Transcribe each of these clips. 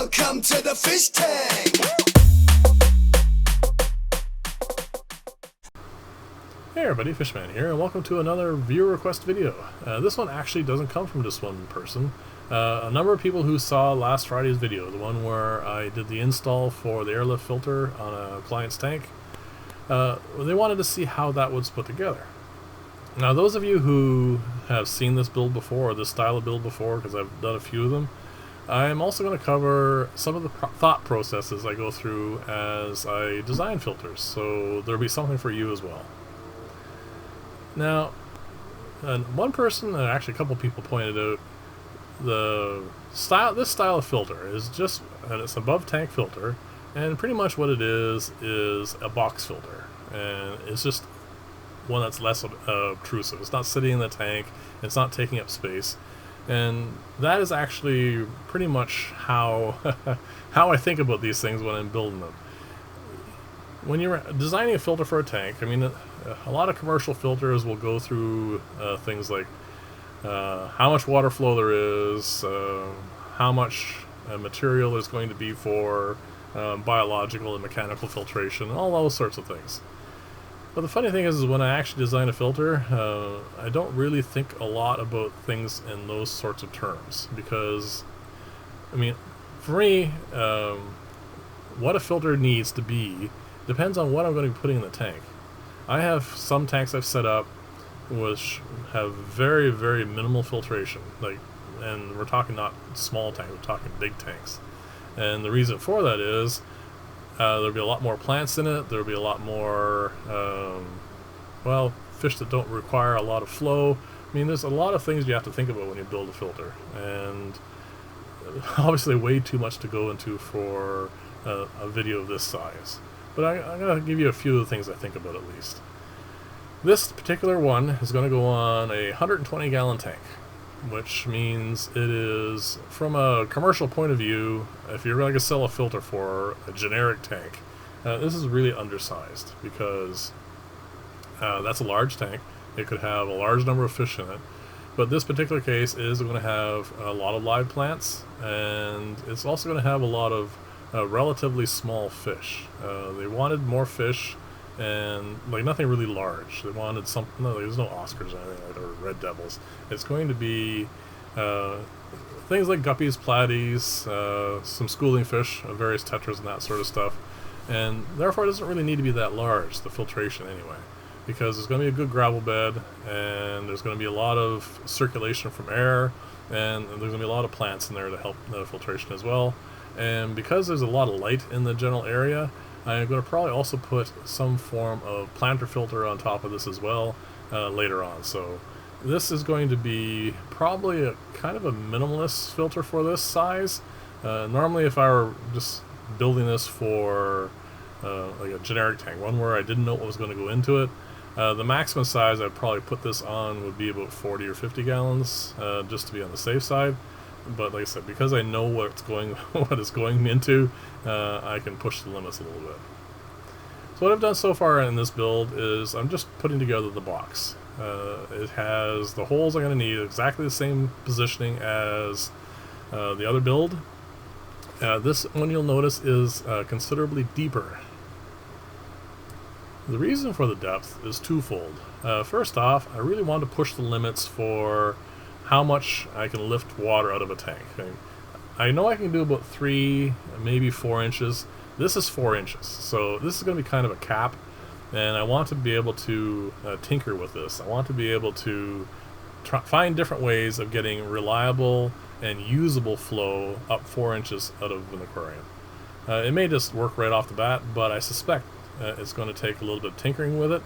Welcome to the fish tank. Hey everybody, Fishman here, and welcome to another viewer request video. This one actually doesn't come from just one person. A number of people who saw last Friday's video, the one where I did the install for the airlift filter on a client's tank, they wanted to see how that was put together. Now those of you who have seen this build before, or this style of build before, because I've done a few of them, I'm also going to cover some of the thought processes I go through as I design filters, so there'll be something for you as well. Now, one person, and actually a couple people, pointed out this style of filter is just, and it's above tank filter, and pretty much what it is a box filter, and it's just one that's less obtrusive. It's not sitting in the tank, it's not taking up space, and that is actually pretty much how how I think about these things when I'm building them. When you're designing a filter for a tank, I mean, a lot of commercial filters will go through things like how much water flow there is, how much material there's going to be for biological and mechanical filtration, and all those sorts of things. But the funny thing is when I actually design a filter, I don't really think a lot about things in those sorts of terms, because, I mean, for me, what a filter needs to be depends on what I'm going to be putting in the tank. I have some tanks I've set up which have very, very minimal filtration, and we're talking not small tanks, we're talking big tanks. And the reason for that is there'll be a lot more plants in it, there'll be a lot more, fish that don't require a lot of flow. I mean, there's a lot of things you have to think about when you build a filter, and obviously way too much to go into for a video of this size. But I'm going to give you a few of the things I think about at least. This particular one is going to go on a 120 gallon tank, which means it is, from a commercial point of view, if you're going to sell a filter for a generic tank, this is really undersized, because that's a large tank. It could have a large number of fish in it, but this particular case is going to have a lot of live plants, and it's also going to have a lot of relatively small fish. They wanted more fish, and nothing really large. They wanted something. No, there's no Oscars or anything like that, or red devils. It's going to be things like guppies, platies, some schooling fish, various tetras and that sort of stuff. And therefore it doesn't really need to be that large, the filtration anyway, because there's going to be a good gravel bed, and there's going to be a lot of circulation from air, and there's going to be a lot of plants in there to help the filtration as well. And because there's a lot of light in the general area, I'm going to probably also put some form of planter filter on top of this as well later on. So this is going to be probably a kind of a minimalist filter for this size. Normally if I were just building this for like a generic tank, one where I didn't know what was going to go into it, the maximum size I'd probably put this on would be about 40 or 50 gallons, just to be on the safe side. But like I said, because I know what it's going into, I can push the limits a little bit. So what I've done so far in this build is I'm just putting together the box. It has the holes I'm going to need, exactly the same positioning as the other build. This one, you'll notice, is considerably deeper. The reason for the depth is twofold. First off, I really want to push the limits for how much I can lift water out of a tank. I know I can do about 3, maybe 4 inches. This is 4 inches, so this is going to be kind of a cap, and I want to be able to tinker with this. I want to be able to find different ways of getting reliable and usable flow up 4 inches out of an aquarium. It may just work right off the bat, but I suspect it's going to take a little bit of tinkering with it.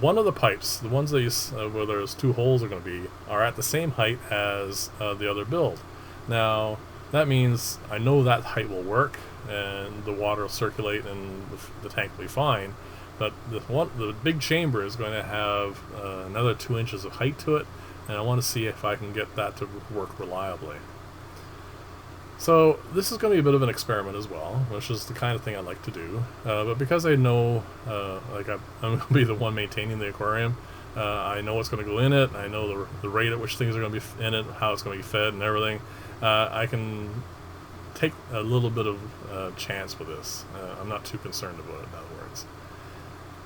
One of the pipes, the ones that where there's 2 holes are going to be, are at the same height as the other build. Now that means I know that height will work, and the water will circulate, and the tank will be fine. But the big chamber is going to have another 2 inches of height to it, and I want to see if I can get that to work reliably. So this is going to be a bit of an experiment as well, which is the kind of thing I like to do. But because I know, I'm going to be the one maintaining the aquarium, I know what's going to go in it, I know the rate at which things are going to be in it, how it's going to be fed and everything. I can take a little bit of chance with this. I'm not too concerned about it, in other words.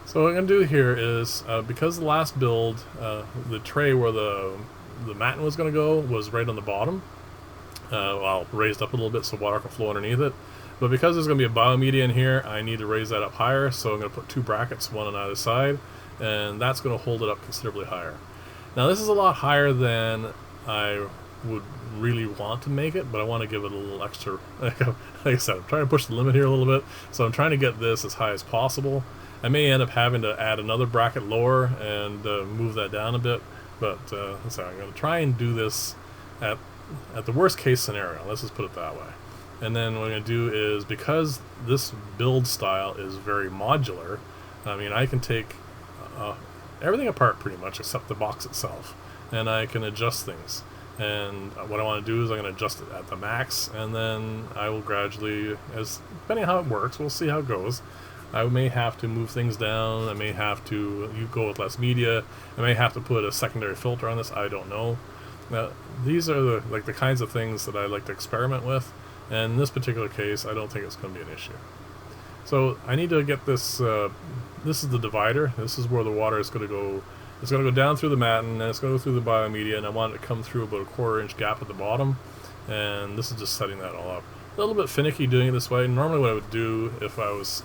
So what I'm going to do here is, because the last build, the tray where the matin was going to go was right on the bottom, well, raised up a little bit so water can flow underneath it. But because there's going to be a biomedia in here, I need to raise that up higher, so I'm going to put 2 brackets, one on either side, and that's going to hold it up considerably higher. Now this is a lot higher than I would really want to make it, but I want to give it a little extra. Like I said, I'm trying to push the limit here a little bit, so I'm trying to get this as high as possible. I may end up having to add another bracket lower and move that down a bit, but so I'm going to try and do this at the worst case scenario. Let's just put it that way. And then what I'm going to do is, because this build style is very modular, I mean, I can take everything apart pretty much except the box itself, and I can adjust things. And what I want to do is I'm going to adjust it at the max, and then I will gradually, depending on how it works, we'll see how it goes. I may have to move things down, I may have to go with less media, I may have to put a secondary filter on this, I don't know. Now, these are the kinds of things that I like to experiment with, and in this particular case I don't think it's going to be an issue. So I need to get this, this is the divider, this is where the water is going to go. It's going to go down through the matin, and it's going to go through the biomedia, and I want it to come through about a 1/4 inch gap at the bottom, and this is just setting that all up. A little bit finicky doing it this way. Normally what I would do if I was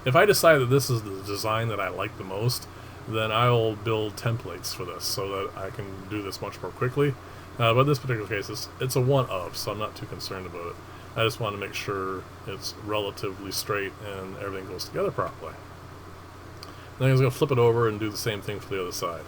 if I decide that this is the design that I like the most, then I will build templates for this so that I can do this much more quickly. But in this particular case, it's a one of, so I'm not too concerned about it. I just want to make sure it's relatively straight and everything goes together properly. Then I'm going to flip it over and do the same thing for the other side.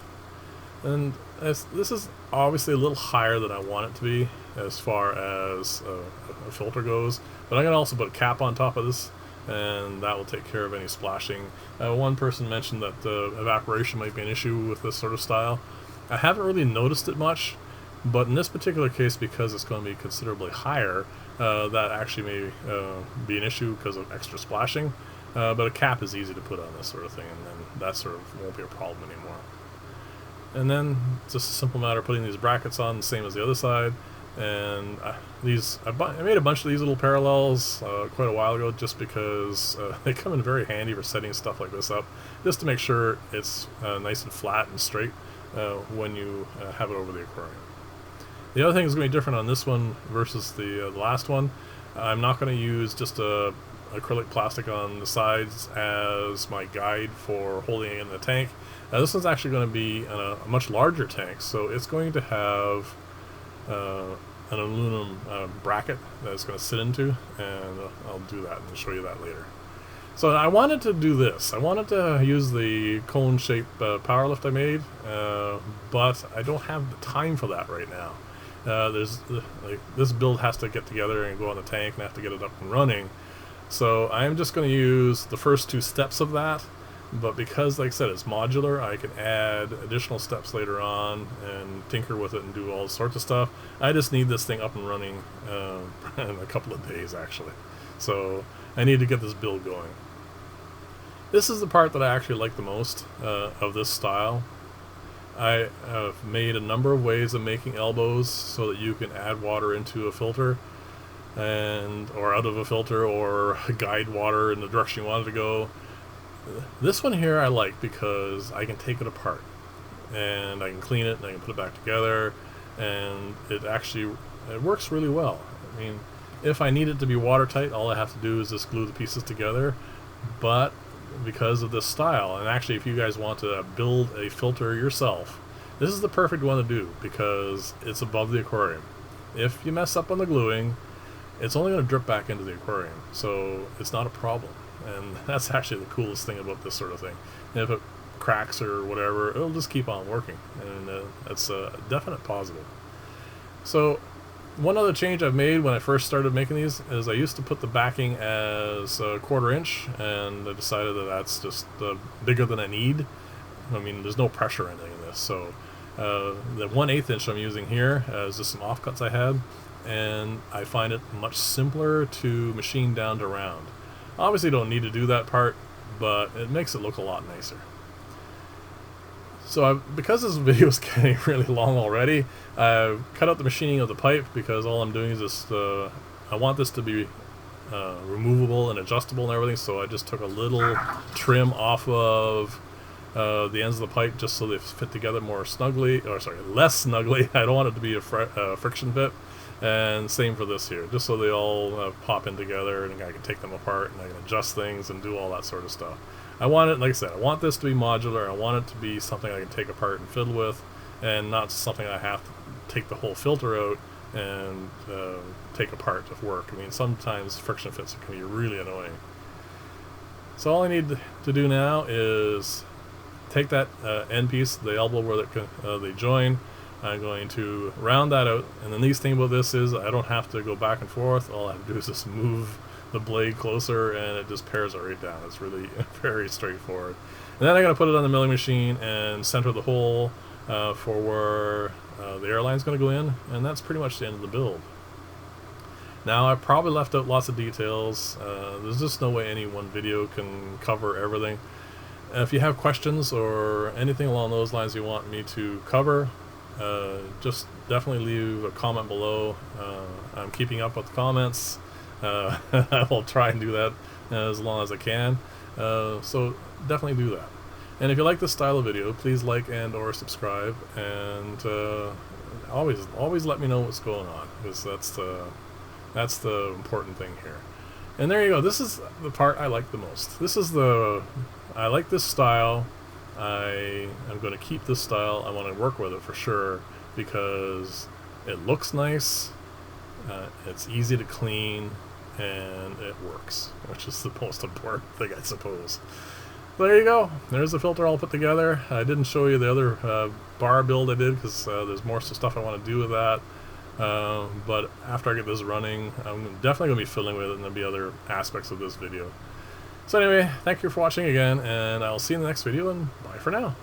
And this is obviously a little higher than I want it to be as far as a filter goes, but I'm going to also put a cap on top of this, and that will take care of any splashing. One person mentioned that evaporation might be an issue with this sort of style. I haven't really noticed it much, but in this particular case, because it's going to be considerably higher, that actually may be an issue because of extra splashing. But a cap is easy to put on this sort of thing, and then that sort of won't be a problem anymore. And then it's just a simple matter of putting these brackets on, the same as the other side. And I made a bunch of these little parallels quite a while ago, just because they come in very handy for setting stuff like this up, just to make sure it's nice and flat and straight when you have it over the aquarium. The other thing that's going to be different on this one versus the last one. I'm not going to use just a acrylic plastic on the sides as my guide for holding it in the tank. This one's actually going to be a much larger tank, so it's going to have an aluminum bracket that it's going to sit into, and I'll do that and show you that later. So I wanted to do this. I wanted to use the cone-shaped power lift I made, but I don't have the time for that right now. This build has to get together and go on the tank, and I have to get it up and running. So I'm just going to use the first 2 steps of that, but because, like I said, it's modular, I can add additional steps later on and tinker with it and do all sorts of stuff. I just need this thing up and running in a couple of days, actually. So I need to get this build going. This is the part that I actually like the most of this style. I have made a number of ways of making elbows so that you can add water into a filter, or out of a filter, or guide water in the direction you want it to go. This one here I like because I can take it apart and I can clean it and I can put it back together, and it works really well. I mean, if I need it to be watertight, all I have to do is just glue the pieces together. But because of this style, and actually if you guys want to build a filter yourself, this is the perfect one to do because it's above the aquarium. If you mess up on the gluing, it's only going to drip back into the aquarium, so it's not a problem. And that's actually the coolest thing about this sort of thing. And if it cracks or whatever, it'll just keep on working, and that's a definite positive. So one other change I've made when I first started making these is I used to put the backing as a 1/4 inch, and I decided that that's just bigger than I need. I mean, there's no pressure or anything in this, so the 1/8 inch I'm using here is just some offcuts I had, and I find it much simpler to machine down to round. Obviously don't need to do that part, but it makes it look a lot nicer. So because this video is getting really long already, I've cut out the machining of the pipe because all I'm doing is just I want this to be removable and adjustable and everything, so I just took a little trim off of the ends of the pipe just so they fit together more snugly, or sorry, less snugly. I don't want it to be a friction fit. And same for this here, just so they all pop in together, and I can take them apart and I can adjust things and do all that sort of stuff. I want it, like I said, I want this to be modular. I want it to be something I can take apart and fiddle with, and not something I have to take the whole filter out and take apart to work. I mean, sometimes friction fits can be really annoying. So all I need to do now is take that end piece, the elbow where they join. I'm going to round that out, and the nice thing about this is I don't have to go back and forth. All I have to do is just move the blade closer, and it just pairs it right down. It's really very straightforward. And then I'm going to put it on the milling machine and center the hole for where the airline's going to go in, and that's pretty much the end of the build. Now, I probably left out lots of details. There's just no way any one video can cover everything. If you have questions or anything along those lines you want me to cover, just definitely leave a comment below. I'm keeping up with the comments. I will try and do that as long as I can. So definitely do that. And if you like this style of video, please like and or subscribe, and always let me know what's going on, because that's the important thing here. And there you go. This is the part I like the most. I like this style. I'm going to keep this style. I want to work with it for sure because it looks nice, it's easy to clean, and it works, which is the most important thing, I suppose. There you go. There's the filter all put together. I didn't show you the other bar build I did because there's more stuff I want to do with that. But after I get this running, I'm definitely going to be fiddling with it, and there'll be other aspects of this video. So anyway, thank you for watching again, and I'll see you in the next video, and bye for now.